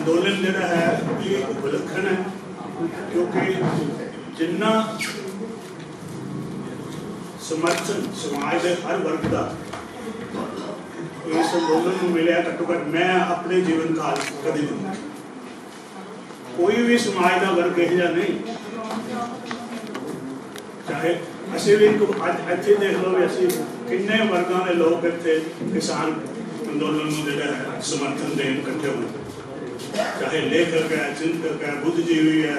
अंदोलन जिहड़ा है ये विलक्षण है, क्योंकि जिन्ना समर्थन समाज के हर वर्ग का इस अंदोलन को मिले, घट्टो घट मैं अपने जीवन काल कभी नहीं, कोई भी समाज का वर्ग यह नहीं, चाहे असी भी इतने देख लो भी असी किन्ने वर्गों के लोग इतने किसान अंदोलन को जो है समर्थन देन इकट्ठे होते, चाहे लेखक है, चिंतक है, बुद्धिजीवी है,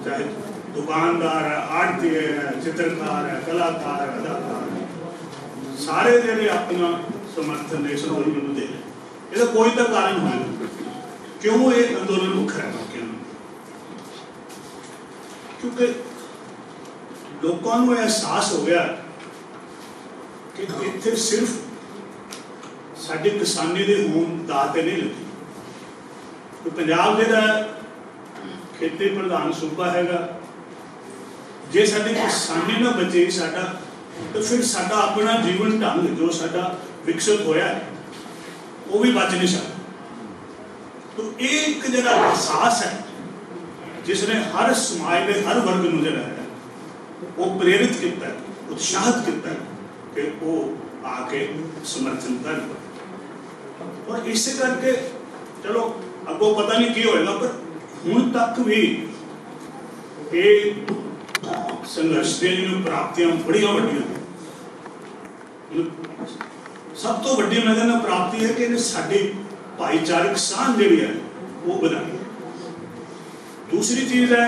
चाहे दुकानदार है, आड़ती है, चित्रकार है, कलाकार है, अदाकार है, सारे जो अपना समर्थन इस अंदोलन को दे रहे। इसका कोई तो कारण होगा क्यों ये अंदोलन मुख्य है, क्योंकि लोगों को एहसास हो गया कि इतने सिर्फ साड़ी किसानी की होंद दाते नहीं लगी। तो पंजाब जो खेती प्रधान सूबा हैगा, जे साड़ी किसानी ना बचे साडा, तो फिर साडा अपना जीवन ढंग जो साडा विकसित होया वो भी बच नहीं सकता। तो एक जरा एहसास है जिसने हर समाज के हर वर्ग को जरा है वो प्रेरित किया, उत्साहित किया कि वो आके समर्थन कर, और इस करके चलो अगो पता नहीं की होएगा, पर हुण तक भी ये संघर्ष के प्राप्तियां बड़िया वड्डियां। सब तो वड्डी मैं कहना प्राप्ति है कि साडी भाईचारक साझ जिहड़ी है वो बनाई। दूसरी चीज है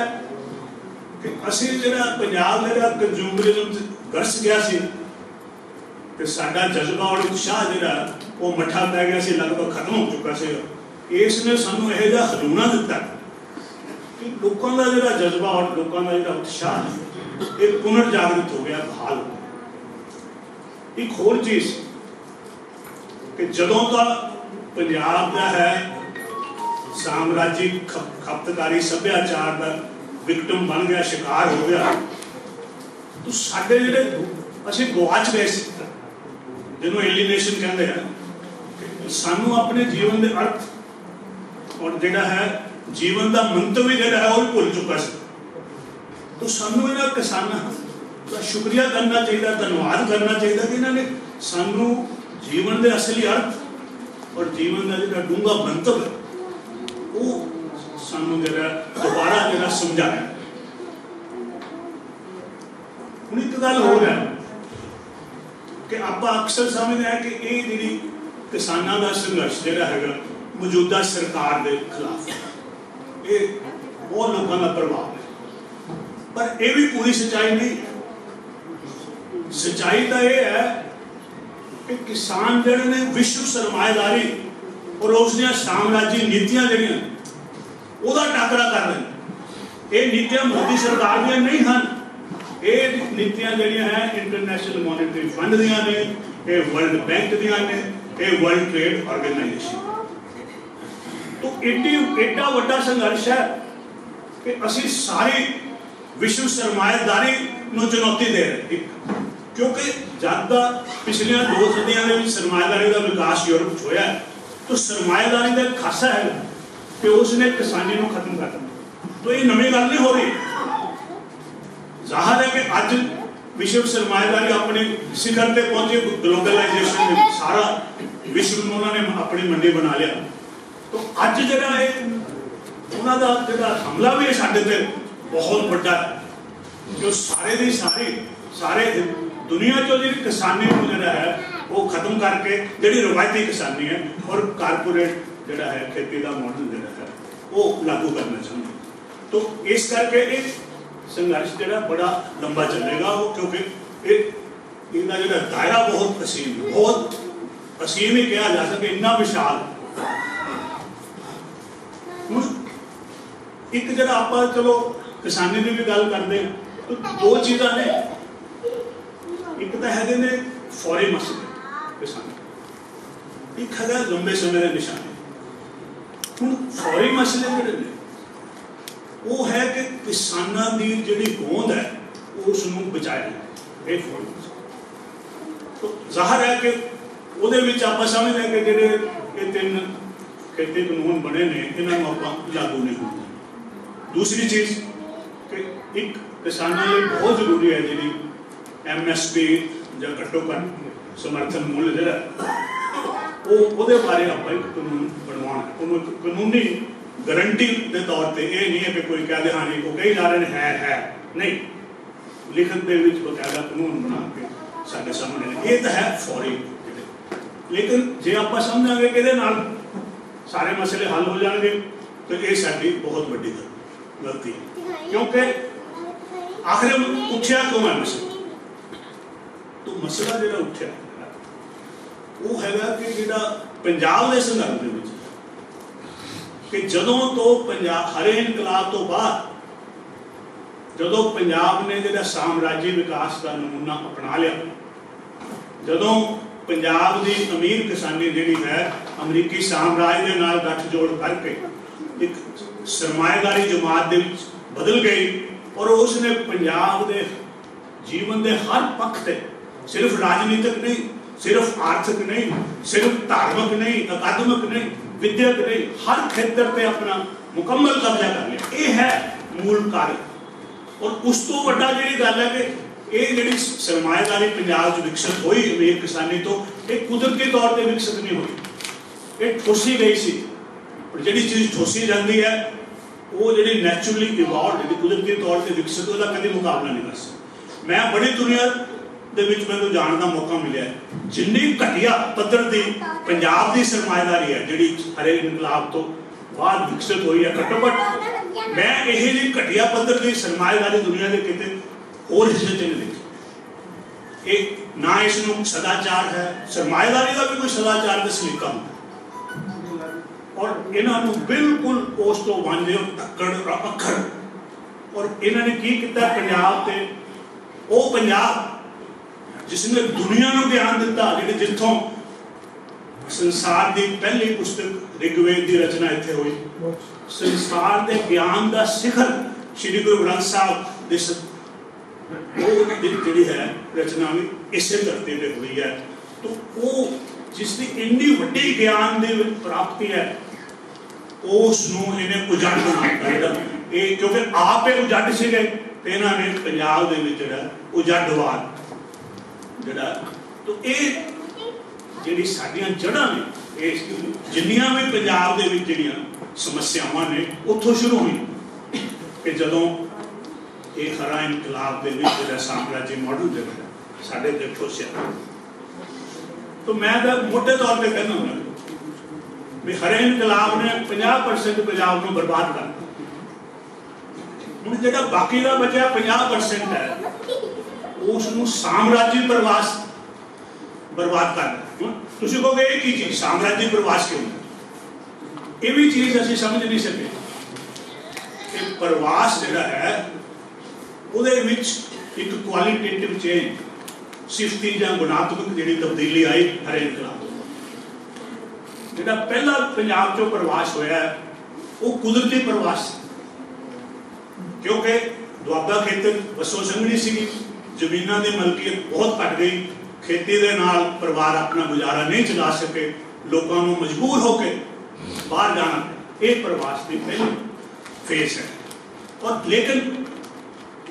कि असी जिहड़ा पंजाब जिहड़ा कंज्यूमरिज्म गरस गया सी ते साडा जज्बा और उत्साह जिहड़ा वो मठा पै गया सी, लगभग खत्म हो चुका सी। इसने सानू यह जिहा हलूना दिता कि लोगों का जिहड़ा जज्बा और लोगों का जिहड़ा उत्साह ये पुनर्जागृत हो गया, बहाल हो गया। एक होर चीज कि जदों का पंजाब का है साम्राज्यिक खपतकारी सभ्याचार का विक्टिम बन गया, शिकार हो गया, तो साडे जिहड़े असीं गवाच गए जिन्हों एलिनेशन कहते हैं, सानू अपने जीवन के अर्थ और जिहड़ा है जीवन का मंतव्य जिहड़ा है वो भी भुल चुका है। तो सानू इन्हां किसानां का शुक्रिया करना चाहिए, धन्यवाद करना चाहिए कि इन्होंने सानू जीवन के असली अर्थ और जीवन का जिहड़ा डूंगा मंतव्य है वो सानू जिहड़ा दोबारा जिहड़ा समझाया। हुण एक गल हो रहा है कि आप अक्सर समझते हैं कि ये जिहड़ी किसानां दा संघर्ष जिहड़ा हैगा मौजूदा सरकार के खिलाफ ये बहुत लोगों का प्रभाव है, पर यह भी पूरी सच्चाई नहीं। सच्चाई तो यह है कि किसान जिहड़े ने विश्व सरमाएदारी और उसदियां साम्राज्यिक नीतियां जिहड़ियां ਉਹਦਾ ਟਾਕਰਾ कर रहे हैं। ये नीतियां मोदी सरकार ਦੀਆਂ नहीं हैं, ये नीतियां ਜਿਹੜੀਆਂ है इंटरनेशनल मॉनेटरी फंड ਦੀਆਂ ने, ये वर्ल्ड बैंक ਦੀਆਂ ने, ये वर्ल्ड ट्रेड ऑर्गेनाइजेशन। तो एडा वड्डा संघर्ष है कि असी सारी विश्व सरमाएदारी ਨੂੰ चुनौती दे रहे, क्योंकि जब पिछलियां 2 सदियां के सरमाएदारी का विकास यूरोप च होया तो सरमाएदारी का खासा है कि उसने किसानी को खत्म कर दिया। तो ये नवी गल नहीं हो रही। जाहिर है कि अज विश्व सरमाएदारी अपने शिखर पे पहुंचे, ग्लोबलाइजेशन सारा विश्व में उन्होंने अपनी मंडी बना लिया। तो अज जिहड़ा उन्हों का जिहड़ा हमला भी साडे ते बहुत बड़ा है, जो सारे दी सारे दुनिया चो जी किसानी को जिहड़ा है वो खत्म करके जिहड़ी रवायती किसानी है और कारपोरेट जिहड़ा है खेती का मॉडल जिहड़ा है वो लागू करना चाहते। तो इस करके एक संघर्ष जिहड़ा बड़ा लंबा चलेगा वो, क्योंकि इहदा जिहड़ा दायरा बहुत असीम ही कहा जा सके, इन्ना विशाल। एक जिहड़ा आपां चलो किसानी की भी गल करते हैं तो 2 चीज़ां ने, एक तो है ने फौरी मसले किसान, एक है लंबे समय के निशाने। हुण फौरी मसले जिहड़े ने वो है कि किसानां दी जिहड़ी होंद है उसनूं बचाया जाए, ये फौरी मसला। तो जाहिर है कि ਉਹਦੇ ਵਿੱਚ ਆਪਾਂ ਸਮਝਦੇ ਹਾਂ कि ਜਿਹੜੇ ये 3 खेती कानून बने ने इन्हों आपां लागू नहीं होंगे। दूसरी चीज़ कि एक किसानों लिए बहुत जरूरी है जी MSP या घट्टो घट्ट समर्थन मुल जो वो बारे आप एक कानून बनवाना, उन्होंने कानूनी गारंटी के तौर पर यह नहीं है कि कोई कह दे हाँ जी वो कई जा रहे है नहीं, लिखत के बकायदा कानून बना के साढ़े सामने ये तो है फौरी। लेकिन जे आप समझांगे कि सारे मसले हल हो जाएंगे तो ये साड़ी बहुत बड़ी गलती है, क्योंकि आखिर उठा क्यों है मसला? तो मसला जो उठा वो है कि जो पंजाब के संदर्भ कि जदों तो पंजाब हरे इनकलाब तो बाद जदों पंजाब ने जो साम्राज्य विकास का नमूना अपना लिया, जदों पंजाब की अमीर किसानी जी है अमरीकी साम्राज्य के नाल गठजोड़ करके एक सरमाएदारी जमात दे बदल गई और उसने पंजाब के जीवन के हर पक्ष से सिर्फ राजनीतिक नहीं, सिर्फ आर्थिक नहीं, सिर्फ धार्मिक नहीं, अकादमिक नहीं, विद्यक नहीं, हर खेतर पर अपना मुकम्मल कब्जा कर लिया। ये है मूल कार्य। और उस तो वड्डा जी गल है कि ये जी सरमाएदारी पंजाब विकसित हुई अमीर किसानी तो एक कुदरती तौर पर विकसित नहीं हुई, ये ठोसी गई सी। और जी चीज़ ठोसी जाती है वो जी नैचुरली इवॉल्व जी कुदरती तौर पर विकसित उसका कभी मुकाबला नहीं कर सकती। मैं बड़ी दुनिया के मैं जाने का मौका मिले जिन्नी घटिया पद्धर की पंजाब की सरमाएदारी है जी हरे इनकलाब तो बाद विकसित हुई है, घट्टो घट्ट मैं यही जी घटिया पद्धर की सरमाएदारी दुनिया के कितने होर हिस्से च नहीं देखी। एक ना इसनों सदाचार है, सरमाएदारी का भी कोई सदाचार का सलीका होता और इन्होंने बिल्कुल उस तो वांझे और तक्कड़ और अखर और इन्होंने की किया पंजाब से वो पंजाब जिसने दुनिया को ज्ञान दिता जी जिथों संसार की पहली पुस्तक ऋग्वेद की रचना इत्थे हुई, संसार के ज्ञान का शिखर श्री गुरु ग्रंथ साहब जी है रचना भी इस धरती पर हुई है। तो वो जिसकी इन्नी वड्डी ज्ञान की प्राप्ति है उसनों इन्हें उजड़ बना दिया, क्योंकि आप ही उजड़ से इन्होंने पंजाब के उजड़वाद जड़ा तो ये जी साडियां जड़ां ने जिन्नियां भी पंजाब दे विच जिहड़ियां समस्यावां ने उत्थों शुरू हुई कि जदों ये हरा इनकलाब के विच साम्राज्य मॉडल जो साडे ते ठोसिया। तो मैं तो मोटे तौर पर कहना हूँ भी हरे इनकलाब ने 50% पंजाब को बर्बाद कर दिया। जो बाकी का बचा 50% है उसनों साम्राज्य प्रवास बर्बाद कर दिया। तुसीं कहोगे एक ही चीज साम्राज्य प्रवास क्यों? ये भी चीज असीं समझ नहीं सके कि प्रवास जिहड़ा है उहदे विच एक क्वालिटेटिव चेंज सिफती या गुणात्मक जिहड़ी तब्दीली आई हरे इनकलाब जिहड़ा पहला पंजाब चों प्रवास होया वो कुदरती प्रवास, क्योंकि दुआबा खेतर वसों संघनी सी, जमीनां दी मलकीयत बहुत घट गई, खेती दे नाल परिवार अपना गुजारा नहीं चला सके, लोगों को मजबूर होकर बाहर जाना, एक प्रवास की पहली फेस है। और लेकिन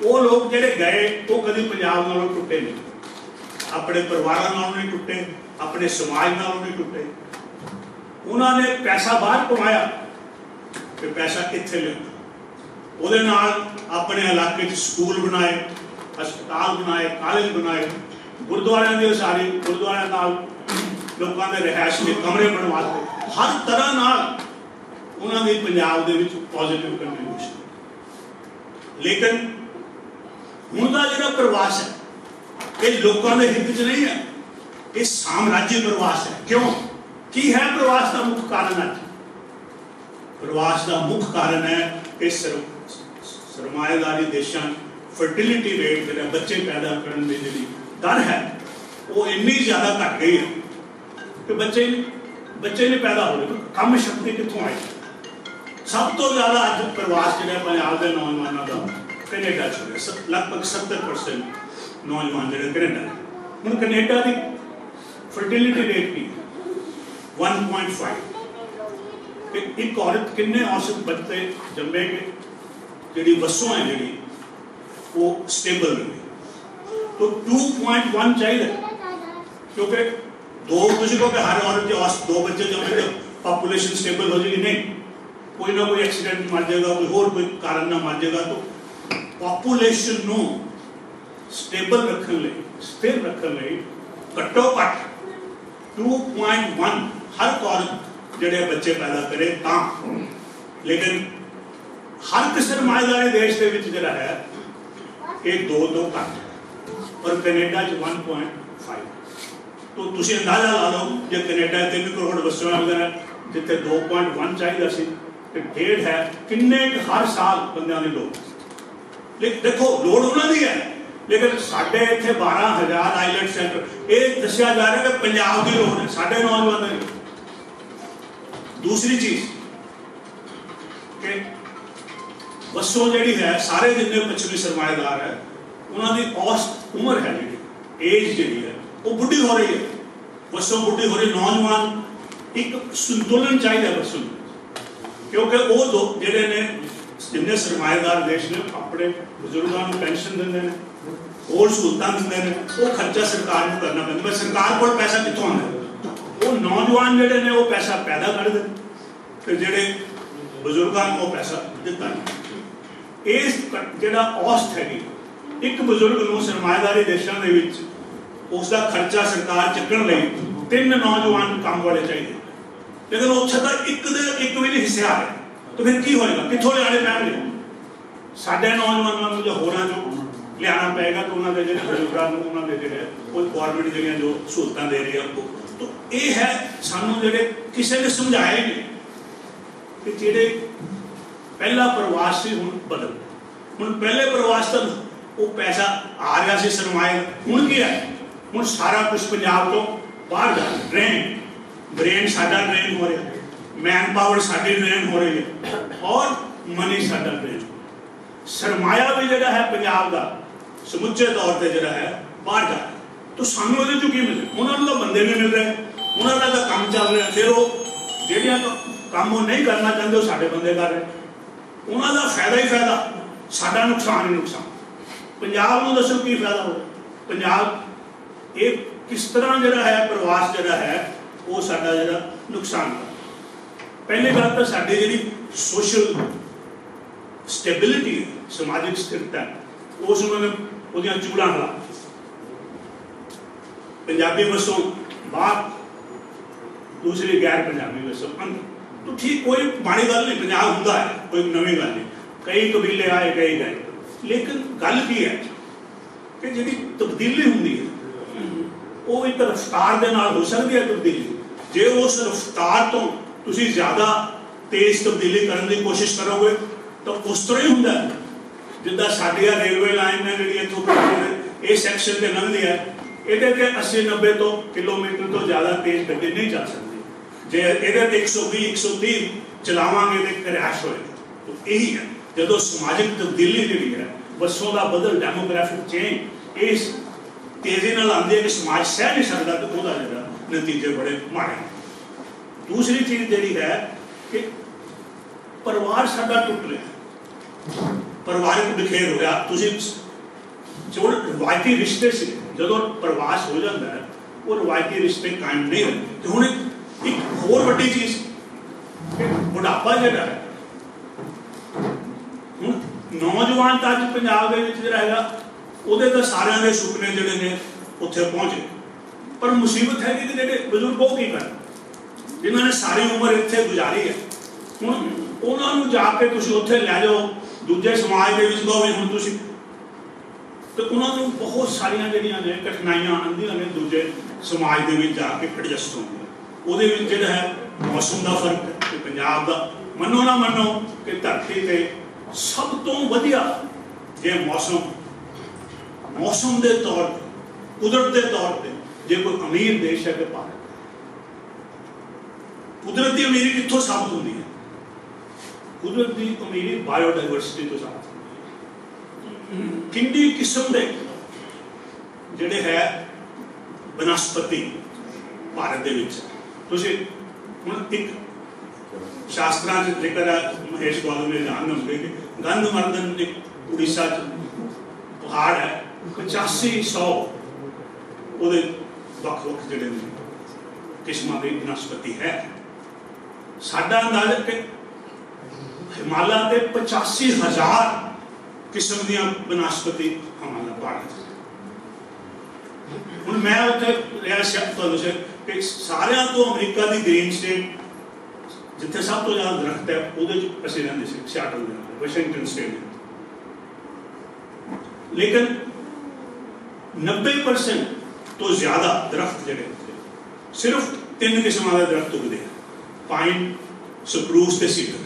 वो लोग जिहड़े गए वो कभी पंजाब नालों टुटे नहीं, अपने परिवारों नालों नहीं टुटे, अपने समाज नालों नहीं टुटे। उन्होंने पैसा बाहर कमाया कि पैसा इत्थे लिया, ਉਹਦੇ ਨਾਲ अपने इलाके स्कूल बनाए, हस्पताल बनाए, कॉलेज बनाए, गुरुद्वारों के सारे गुरुद्वारों नाल लोगों के रिहायश के कमरे बनवाते, हर तरह नाल उन्होंने पंजाब दे विच पॉजिटिव कंट्रीब्यूशन। लेकिन हुण दा जिहड़ा प्रवास है ये लोगों के हित च नहीं है, ये साम्राज्य प्रवास है। क्यों की है प्रवास का मुख्य कारण है? प्रवास का मुख्य कारण है कि सरमाएदारी देशों फर्टिलिटी रेट जो बच्चे पैदा करने की जी दर है वो इन्नी ज़्यादा घट गई है कि बच्चे नहीं पैदा हो रहे। कम शक्ति कितों आई? सब तो ज़्यादा अज प्रवास जो पंजाब के नौजवानों का कनेडा चल लगभग 70% नौजवान जो कनेडा। हूँ कनेडा की फर्टिलिटी रेट की 1.5 कि एक औरत किन्ने औसत बच्चे जम्मे के जी वसों है जी वो स्टेबल रहे। तो 2.1 चाहिए, क्योंकि दो तुझे को कि हर औरत के औसत 2 बच्चे जम्मे तो पॉपुलेशन स्टेबल हो जाएगी, नहीं, कोई ना कोई एक्सीडेंट मर जाएगा, कोई होर कोई कारण ना मर जाएगा। तो पॉपुलेशन नू स्टेबल रखने लिए, स्थिर रखने लिए घट्टो घट 2.1 हर औरत जड़े बच्चे पैदा करे ता। लेकिन हर किसी सरमाएदारी देश के जरा है एक 2 घट, और कनेडा 1.5। तो तुम अंदाजा ला लो जो कनेडा 3 करोड़ वसों वाला जिते 2.1 चाहिए सी, 1.5 है, किन्ने हर साल बंदियां की लोड़। लेकिन देखो लोड़ उन्होंने है, लेकिन साढ़े इतने 12,000 आईलैंड सेंटर ये दसिया जा रहा है कि पंजाब की लोड़ है, साढ़े नौजवानों की। दूसरी चीज कि वसों जी है सारे जिन्हें पश्चिमी सरमाएदार है उन्होंने औसत उम्र है जी एज जी है वो बुढ़ी हो रही है, वसों बुढ़ी हो रही। नौजवान एक संतुलन चाहिए वसों, क्योंकि वो दो जेडे ने जिन्हें सरमाएदार देश ने अपने बजुर्गों को पेंशन देंगे ने और सहूलतां देंगे ने, वो खर्चा सरकार को करना पैंदा। सरकार को पैसा कितों आना, वो नौजवान जेडे ने वो पैसा पैदा कर दे, फिर जेडे बजुर्गों को वो पैसा दिता। इस जेड़ा औसत हैगी एक बजुर्ग को सरमाएदारी देशों के उसका खर्चा सरकार चुकन लई 3 नौजवान काम वाले चाहिए, लेकिन उत्थे तो एक भी नहीं हिस्सा आ रहा। तो फिर की होएगा, कितों लियाने पैणगे? साडे नौजवानों को जो होरां जो लियाना पेगा, तो उन्होंने जो बजुर्गों को उन्होंने जो गौरमेंट जो सहूलतां दे रही है। तो ये है सानू जो किसी ने समझाया ही नहीं कि जेडे पहला प्रवास से हुण बदल, हुण पहले प्रवास तो वो पैसा आ रहा से सरमाए, हुण की है, हुण सारा कुछ पंजाब तो बाहर जा रहा। ट्रेन ब्रेन साडा ट्रेन हो रहा है, मैन पावर साडी ट्रेन हो रही है, और मनी साडा ट्रेन। सरमाया भी जो है पंजाब का समुचे तौर पर जो है बाहर जा रहा। तो सानू ये चो की मिले, उन्होंने तो बंदे भी मिल रहे, उन्होंने तो काम चल रहा, फिर वो ਜਿਹੜੀਆਂ ਕੰਮ ਉਹ नहीं करना चाहते वो साढ़े बंदे कर रहे, उन्होंने फायदा ही फायदा, साडा नुकसान ही नुकसान। पंजाब को दसो की फायदा हो, पंजाब ये किस तरह जो है प्रवास जो है वो साडा जो नुकसान। पहली बात तो साडी जी सोशल स्टेबिलिटी समाजिक स्थिरता उस उन्होंने वो चूड़ा खिला। पंजाबी वसों बाहर, दूसरी गैर पंजाबी वसों अंदर, तो ठीक कोई माड़ी गल नहीं, पंजाब होंदा है, कोई नवी गल नहीं। कई कबीले आए कई गए, लेकिन गल की है कि जी तब्दीली होंगी है वो एक रफ्तार के नाल हो सकती है। तब्दीली जे उस रफ्तार तो तुसी ज़्यादा तेज तब्दीली करने की कोशिश करोगे तो उस तरह ही होंदा है जिद्दां साडियां रेलवे लाइन है जी इत्थों ये सैक्शन से लंघदी है, ये 80-90 तो किलोमीटर तो ज़्यादा तेज गड्डी नहीं चल सकती। जे ये 120-130 चलावांगे तो क्रैश होएगा। तो यही है जो समाजिक तब्दीली जी है वसों का बदल डेमोग्राफिक चेंज इस तेजी नाल आती है कि समाज सह नहीं सकता, तो वह जो नतीजे बड़े माड़े। दूसरी चीज जी है कि परिवार साडा टुट रहा, परिवारिक बिखेर हो गया। जो रवायती रिश्ते से जो प्रवास हो जाता है वो रवायती रिश्ते कायम नहीं रहते। तो हूँ एक होर वड्डी चीज बुढ़ापा जो है हूँ नौजवान तो अज पंजाब है वो तो सारे के सुपने जोड़े ने उत्थे पहुंचे, पर मुसीबत है कि जो बजुर्ग वो की कर जिन्होंने सारी उम्र इतने गुजारी है हूँ उन्होंने जाके तुम उत्थे लै जाओ दूजे समाज के कहो भी हूँ तुम, तो उन्होंने बहुत सारिया जड़ियाँ ने कठिनाइयाँ आंदियां ने दूजे समाज के जाके एडजस्ट होंगे। वो जो है मौसम का फर्क है कि पंजाब का मनो ना मनो कि धरती पे सब तो वधिया जे मौसम के तौर पर कुदरत के तौर पर जो कोई अमीर देश है तो भारत। कुदरत की अमीरी कितों साबित होती है? कुदरत की अमीरी बायोडाइवर्सिटी तो साबित होती है। किन्नी किस्म के जोड़े है वनस्पति भारत के हुण एक शास्त्रां च जिक्र है, महेश गौतम ने ध्यान होंगे कि गंधमर्दन एक उड़ीसा पहाड़ है, 8500 ਉਹਦੇ ਵੱਖ-ਵੱਖ ਜਿਹੜੇ ਨੇ ਕਿਸਮਾਂ ਦੀ ਬਨਸਪਤੀ ਹੈ। ਸਾਡਾ ਅੰਦਾਜ਼ਾ ਕਿ ਹਿਮਾਲਾ ਦੇ 85,000 ਕਿਸਮ ਦੀਆਂ ਬਨਸਪਤੀ ਹਿਮਾਲਾ ਪਹਾੜ ਚ। ਹੁਣ ਮੈਂ ਉੱਥੇ ਰਿਹਾ ਤੁਹਾਨੂੰ ਕਿ ਸਾਰਿਆਂ ਤੋਂ ਅਮਰੀਕਾ ਦੀ ਗ੍ਰੀਨ ਸਟੇਟ ਜਿੱਥੇ ਸਭ ਤੋਂ ਜ਼ਿਆਦਾ ਦਰਖਤ ਹੈ ਉਹਦੇ ਚ ਅਸੀਂ ਰਹਿੰਦੇ ਸੀ, ਸਿਆਟਲ ਦੇ ਨਾਲ, ਵਾਸ਼ਿੰਗਟਨ ਸਟੇਟ। ਲੇਕਿਨ 90% तो ज्यादा दरख्त जड़े सिर्फ 3 किस्म के दरख्त उगते हैं, पाइन, स्प्रूस ते सीडर।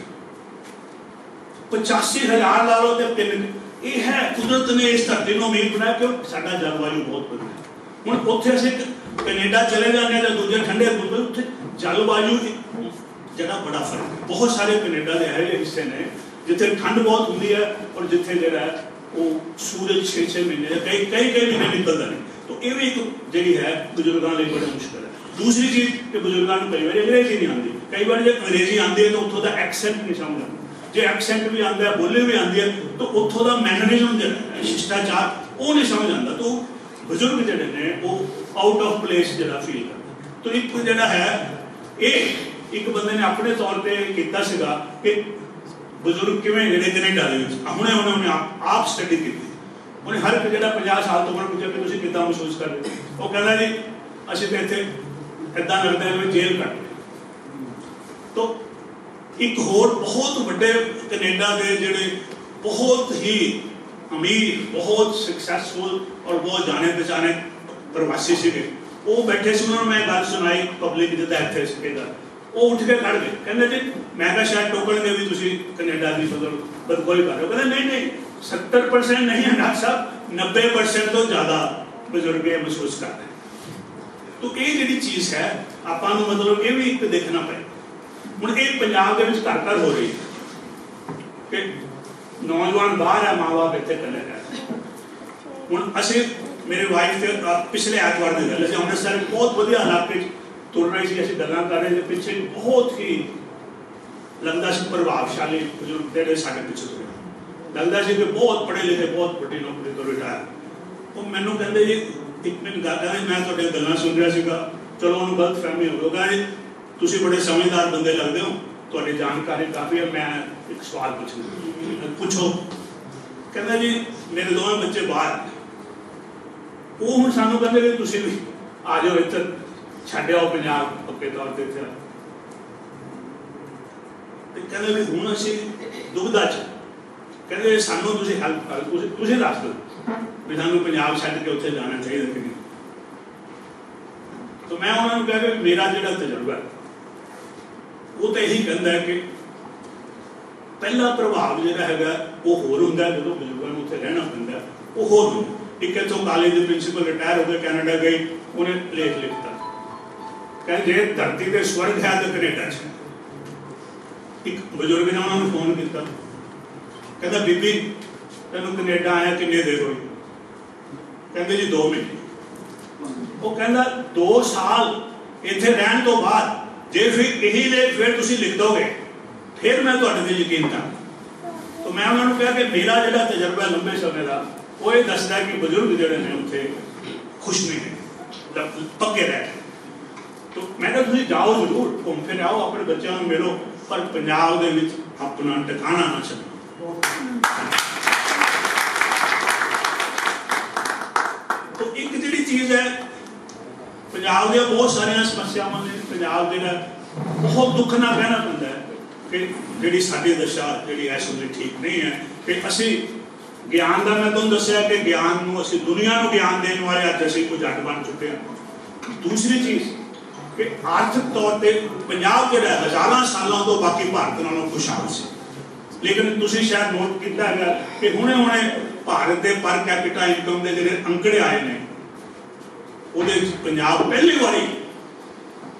85,000 ला लो तो 3 ये है। कुदरत ने इस धरती को अमीर बनाया कि साडा जलवायु बहुत बदलिया। हुण उत्थे असीं कनेडा चले जाने तो दूजे ठंडे मुल्क उत्थे जलवायु जरा बड़ा फर्क है। बहुत सारे कनेडा के ऐसे हिस्से ने जिथे ठंड बहुत होंगी है और जिथे जरा वो सूरज 6-6 महीने कई महीने निकलता नहीं। तो ये भी एक जी है बजुर्गों लिए बड़ा मुश्किल है। दूसरी चीज़ कि बजुर्गों को कई बार अंग्रेजी नहीं आती, कई बार जो अंग्रेजी आती है तो उतों का एक्सेंट नहीं समझ आता। जो एक्सेंट भी आता है, बोली भी आती है, तो उतों का मैनरिज्म जो है, शिष्टाचार वो नहीं समझ आता। तो बजुर्ग जोड़े ने वो आउट ऑफ प्लेस जो फील करता। तो एक जोड़ा है ये एक बंदे ने अपने तौर पर किया सीगा कि बजुर्ग किवें जेडे कनेडा दे विच हुणे उन्होंने आप स्टडी की। उन्हें हर एक जो 50 साल तो पूछा कि तुम कितना महसूस कर रहे हो, वो कहना जी असं तो इतने इदा लगता है जेल कट। तो एक होर बहुत बड़े कनेडा के जोड़े बहुत ही अमीर, बहुत सक्सैसफुल और बहुत जाने पहचाने प्रवासी से वो बैठे से, उन्होंने मैं गल सुनाई पब्लिक जिदा इतने सीगा, वो उठ के खड़ गए। कहते जी मैं क्या शायद टोकन के भी तुम कनेडा की मतलब बदखोही कर रहे हो। कहते नहीं 70% नहीं है डॉक्टर साहब, 90% तो ज़्यादा बजुर्ग महसूस करते हैं। तो ये जी चीज़ है आपको मतलब ये भी एक देखना पड़ेगा। हुण ये पंजाब के घर हो रही है कि नौजवान बाहर है, माँ बाप इतने कले रह। हुण असीं मेरे वाइफ के पिछले ऐतवार की गल, असीं अमृतसर बहुत वधिया इलाके तुर रहे थे, असीं गल्लां कर रहे थे, पिछे बहुत ही लगता से प्रभावशाली बजुर्ग जोड़े साडे पिछे तुरे, लगता है कि बहुत पढ़े लिखे, बहुत बड़ी नौकरी तो रिटायर। तो मैनू कहते जी एक दिन गल है, मैं तुहाडे गल्लां सुन रहा सीगा, चलो उन्होंने गलत फहमी हो गई जी, तुसीं बड़े समझदार बंदे लगते हो, तुहाडी जानकारी काफ़ी है, मैं एक सवाल पूछना, पूछो। कहता जी मेरे दोवें बच्चे बाहर, वो हुण सानू कहते कि तुसीं भी आ जाओ इधर, छड्ड आओ पंजाब पक्के तौर पर इत्थे। कहते भी हुण असीं दुविधा च, कहते सानू तुसीं हैल्प कर, तुसीं दस दो भी सानू पंजाब छड्ड के उत्थे जाना चाहिए कि नहीं। तो मैं उन्होंने कहा कि मेरा जो तजुर्बा है वो तो यही कहता है कि पहला प्रभाव जोड़ा है वो होर होंदा है, जो बजुर्गों को उत्थे रहना पैंदा वो होर होंदा। एक इत्थों कॉलेज के प्रिंसीपल रिटायर हो गए, कैनेडा गए, उन्हें लेख लिखता कहते जे धरती के स्वर्ग है तो कनेडा च। एक बजुर्ग ने उन्होंने फोन किया, कहता बीबी तेन कनेडा आया किन्ने देर होई? कहते जी 2 महीने। वो कहता 2 साल इत्थे रहने तो बाद जे फिर यही लेख फिर तुसीं लिख दोगे फिर मैं तुहाडे ते यकीन करूँ। तो मैं उन्होंने कहा कि मेरा जो तजर्बा लंबे समय का वो ये दसदा कि बजुर्ग जोड़े ने उत्थे खुश नहीं है, पक्के रह। तो मैं कहा तुसीं जाओ जरूर, घूम फिर आओ, अपने बच्चों को मिलो, पर पंजाब दे विच अपना ठिकाना ना छड्डो। तो एक जी चीज़ है पंजाब दी बहुत सारिया समस्यावां ने, पंजाब जो बहुत दुख ना कहना पैंदा है कि जी साडी दशा जी इस वेले ठीक नहीं है। कि असी ज्ञान का मैं तुहानूं दस्सिया कि ज्ञान नूं असी दुनिया नूं ज्ञान देने वाले अज असी कुछ अड बन चुके हैं। दूसरी चीज़ कि आर्थिक तौर पर पंजाब जो हज़ारां सालों तो बाकी भारत नालों खुशहाल से, लेकिन तुसीं शायद नोट किया है कि हुणे हुणे भारत के पर कैपिटा इनकम के जिहड़े अंकड़े आए हैं उहदे विच पंजाब पहली बारी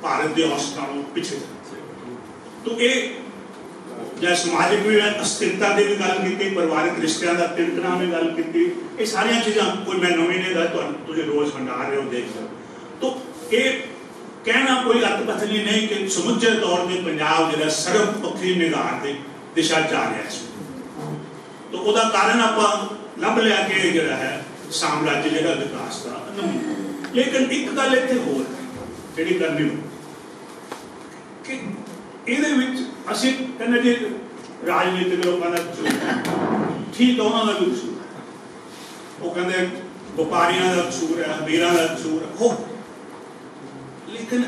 भारत के औसत नालों पिछे। तो ये ਜਾਂ समाजिक भी अस्थिरता की भी गल की, परिवारिक रिश्तों का तिरकना भी गल की, ये सारिया चीज़ां कोई मैं नवीं नहीं दस तुम रोज़ हंडा रहे हो देख लो। तो ये कहना कोई अर्थकथनी नहीं कि समुचे तौर पर पंजाब जो सर्वपक्षी निगार की दिशा जा रहा है। तो वह कारण आप लभ लिया कि जो है साम्राज्य जो विकास का नमूना। लेकिन एक गल इत्थे होर जी करनी कि ये असीं कहने जी राजनीतिक लोगों का कसूर ठीक है, उन्होंने भी कसूर है, वो कहते व्यापारियों का कसूर है, अमीरों का कसूर है हो। लेकिन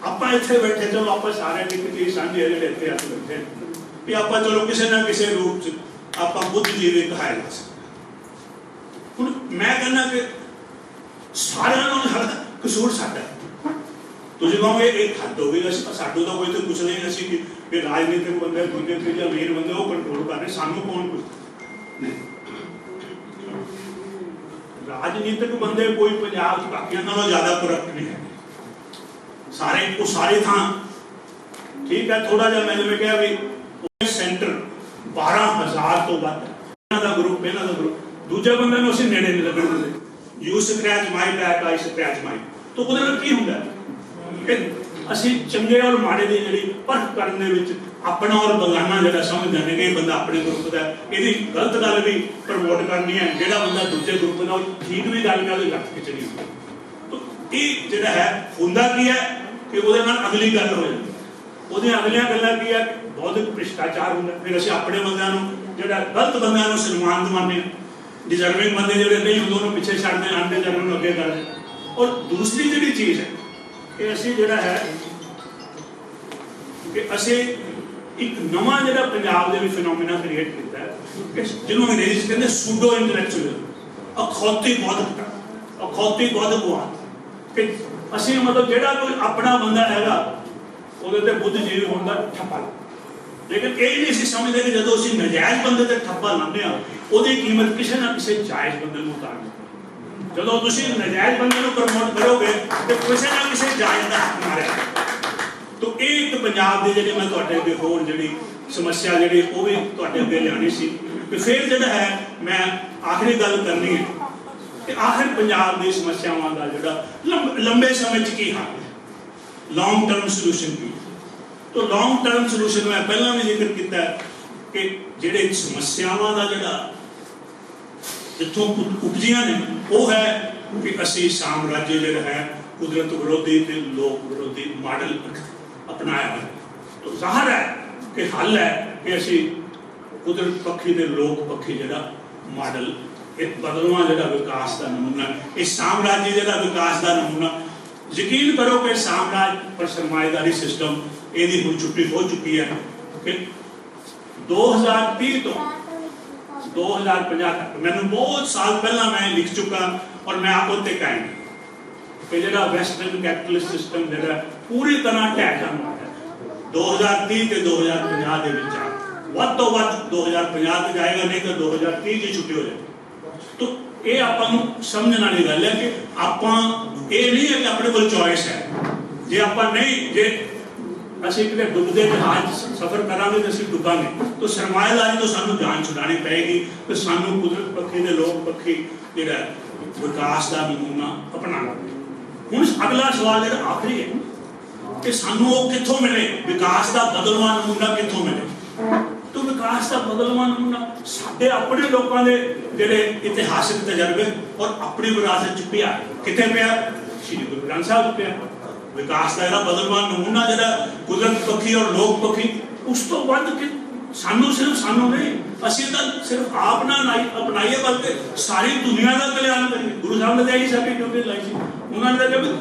आप इतने बैठे चलो आप सारे एक चीज साझी है इतने आके बैठे भी आप चलो किसी ना किसी रूप च आप बुद्धिजीवी कहाए ला सकते। हुण मैं कहना कि सारे कसूर साडा तुसीं कहोगे एक हद हो गई, साडू तो कोई तो कुछ नहीं, असीं कि राजनीतिक बंदे दूजे तीजे अमीर बंदे वो कंट्रोल कर रहे, सानू कौन कुछ नहीं। राजनीतिक बंदे कोई पंजाब बाकियों नालों ज्यादा करप्ट नहीं है, सारे था ठीक है। थोड़ा जा मैं जिवें कहा भी सेंटर 12,000 तो वध ग्रुप इन्हां दा ग्रुप दूजे बंदे नूं असीं नेड़े नहीं लगण दिंदे, you scratch my back I scratch my. तो उहदे नाल की हुंदा कि असीं चंगे और माड़े दी जिहड़ी परख करन दे विच अपना और बगाना जिहड़ा समझ जाने कि बंदा अपने ग्रुप दा इहदी गलत गल भी प्रमोट करनी है, जिहड़ा बंदा दूजे ग्रुप दा ठीक भी गल नाल लग के चली। तो ये जिहड़ा है हुंदा की है कि वो अगली गल हो जाती, वो अगलियां गल्लां की है बहुत भ्रिष्टाचार होंगे। फिर असीं अपने बंदियां जो गलत बंदियां नूं सन्मान दिवाने, डिजर्विंग बंदे जो नहीं होंगे उन्होंने पिछे छड्डदे, आंदे जाने अगे करदे। और दूसरी जी चीज़ है कि असीं जिहड़ा है कि असीं एक नवां जिहड़ा पंजाब दे विच फिनोमिना क्रिएट कीता है कि जिन्हों अंग्रेजी कहते सूडो इंटलैक्चुअलिज्म, अखौती बौद्धिकता, अखौती बौद्धिकवाद कि असीं मतलब जिहड़ा कोई अपना बंदा हैगा ਉਹਦੇ ਤੇ बुद्धिजीवी होने का ठप्पा। लेकिन ये नहीं असीं समझते कि जो असीं नजायज़ बंदे ते ठप्पा लाने उसकी कीमत किसी ना किसी जायज़ बंदे को उतारनी। जो तुसीं नजायज़ बंदे को प्रमोट करोगे तो किसी ना किसी जायज़ का हक मारेगा। तो ये एक पंजाब की जी मैं तुहाडे अगे होर जी समस्या जी वो भी तुहाडे अगे लियानी सी कि फिर जो है मैं आखिरी गल करनी है कि आखिर पंजाब की समस्यावां का जो लंबे समय की हल लॉन्ग टर्म सोल्यूशन की। तो लॉन्ग टर्म सोल्यूशन मैं पहला भी जिक्र किया कि जिहड़े समस्यावां का जिहड़ा जिथों उपजियां ने वो है कि असीं साम्राज्य जिहड़ा है कुदरत विरोधी ते लोक विरोधी मॉडल अपनाया है। तो जाहिर है कि हल है कि असीं कुदरत पक्षी ते लोक पक्षी जिहड़ा मॉडल एक बदलवां जिहड़ा विकास का नमूना, इस साम्राज्य जिहड़ा विकास का नमूना। यकीन करो कि साम्राज्य पर सरमाएदारी सिस्टम यदि हुण छुट्टी हो चुकी है कि 2030 तो 2050 तक मैंने बहुत साल पहला मैं लिख चुका और मैं आप उत्ते कायम कि जिहड़ा वैस्टर्न कैपिटलिस्ट सिस्टम जिहड़ा पूरी तरह ढह जाना है 2030 ते 2050 दे विच वध तो वध 2050 तक जाएगा, नहीं तो 2030 की छुट्टी हो जाएगी। तो ये आपां समझण वाली गल है कि आपां ये नहीं है कि अपने को चॉइस है, जे आपां नहीं जे असीं किते डुबदे जहाज सफर करांगे तो असीं डुबांगे। तो सरमाएदारी तो सानू जान छुड़ानी पएगी कि सानू कुदरत पक्षी ते लोक पक्षी जिहड़ा विकास का नमूना अपनाना। हुण अगला सवाल जिहड़ा आखिरी है कि सानू वो कित्थों मिले, विकास का बदलवां नमूना कित्थों मिले। तो विकास का बदलवां नमूना साडे अपने लोगों के जिहड़े इतिहासिक तजर्बे और अपनी विरासत च पिया कित्थे पिया, श्री गुरु ग्रंथ साहिब पिया। विकास का बदलवां नमूना जिहड़ा कुदरत पक्षी और लोक पक्षी उस तो वध के सानू सिर्फ सानू नहीं असीं तां सिर्फ आप ना अपनाइए बल्कि सारी दुनिया का कल्याण करिए। गुरु साहब ने यही साडी ड्यूटी लाई सी, उन्होंने कहा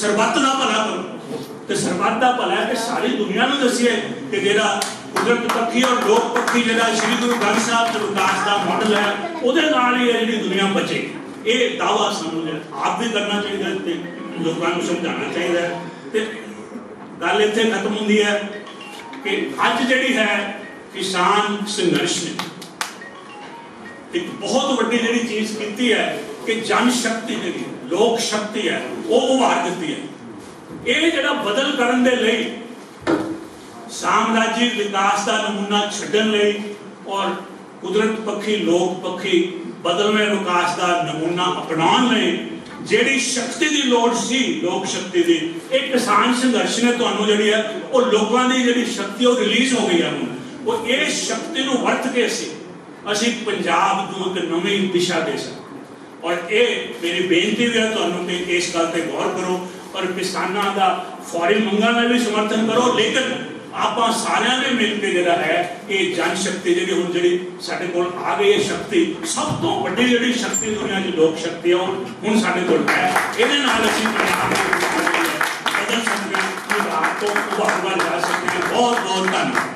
सरबत का भला करो। तो सरबत का भला है कि सारी दुनिया को दसीए कि जिहड़ा कुदरत पक्षी और लोक पक्षी जिहड़ा श्री गुरु ग्रंथ साहिब च विकास का मॉडल है उहदे नाल ही है जिहड़ी दुनिया बचे। ये दावा सानू आप भी करना चाहिए ते लोगों को समझाना चाहिए। तो गल इत्थे खत्म होंदी है कि अज जिहड़ी है किसान संघर्ष ने एक बहुत वड्डी जिहड़ी चीज की है कि जन शक्ति जिहड़ी लोक शक्ति है वो उभार दी है। ये जिहड़ा बदल करन दे लई साम्राज्यिक विकास का नमूना छड्डण लई और कुदरत पक्षी लोक पक्षी बदलवें विकास का नमूना अपनाउण लई ਜਿਹੜੀ ਸ਼ਕਤੀ ਦੀ ਲੋੜ ਸੀ, ਲੋਕ ਸ਼ਕਤੀ ਦੀ, ਇਹ ਕਿਸਾਨ ਸੰਘਰਸ਼ ਨੇ ਤੁਹਾਨੂੰ ਜਿਹੜੀ ਹੈ ਉਹ ਲੋਕਾਂ ਦੀ ਜਿਹੜੀ ਸ਼ਕਤੀ ਉਹ ਰਿਲੀਜ਼ ਹੋ ਗਈ ਹੈ ਹੁਣ। ਉਹ ਇਹ ਸ਼ਕਤੀ ਨੂੰ ਵਰਤ ਕੇ ਅਸੀਂ ਪੰਜਾਬ ਨੂੰ ਇੱਕ ਨਵੀਂ ਦਿਸ਼ਾ ਦੇ ਸਕਦੇ। ਔਰ ਇਹ ਮੇਰੀ ਬੇਨਤੀ ਵੀ ਹੈ ਤੁਹਾਨੂੰ ਕਿ ਇਸ ਗੱਲ ਤੇ ਗੌਰ ਕਰੋ ਔਰ ਕਿਸਾਨਾਂ ਦਾ ਫੌਰੀ ਮੰਗਾਂ ਦਾ ਵੀ ਸਮਰਥਨ ਕਰੋ, ਲੇਕਿਨ ਆਪਾਂ ਸਾਰਿਆਂ ਨੇ ਮਿਲ ਕੇ ਜਿਹੜਾ ਹੈ ਇਹ ਜਨ ਸ਼ਕਤੀ ਜਿਹੜੀ ਹੁਣ ਜਿਹੜੀ ਸਾਡੇ ਕੋਲ ਆ ਗਈ ਹੈ ਸ਼ਕਤੀ, ਸਭ ਤੋਂ ਵੱਡੀ ਜਿਹੜੀ ਸ਼ਕਤੀ ਦੁਨੀਆ 'ਚ ਲੋਕ ਸ਼ਕਤੀ ਆ ਉਹ ਹੁਣ ਸਾਡੇ ਕੋਲ ਹੈ। ਇਹਦੇ ਨਾਲ ਅਸੀਂ ਪੰਜਾਬ ਨੂੰ ਬਦਲ ਸਕਦੇ ਹਾਂ, ਰਾਤ ਤੋਂ ਉਭਾਰ ਜਾ ਸਕਦੇ ਹਾਂ। ਬਹੁਤ ਬਹੁਤ ਧੰਨਵਾਦ।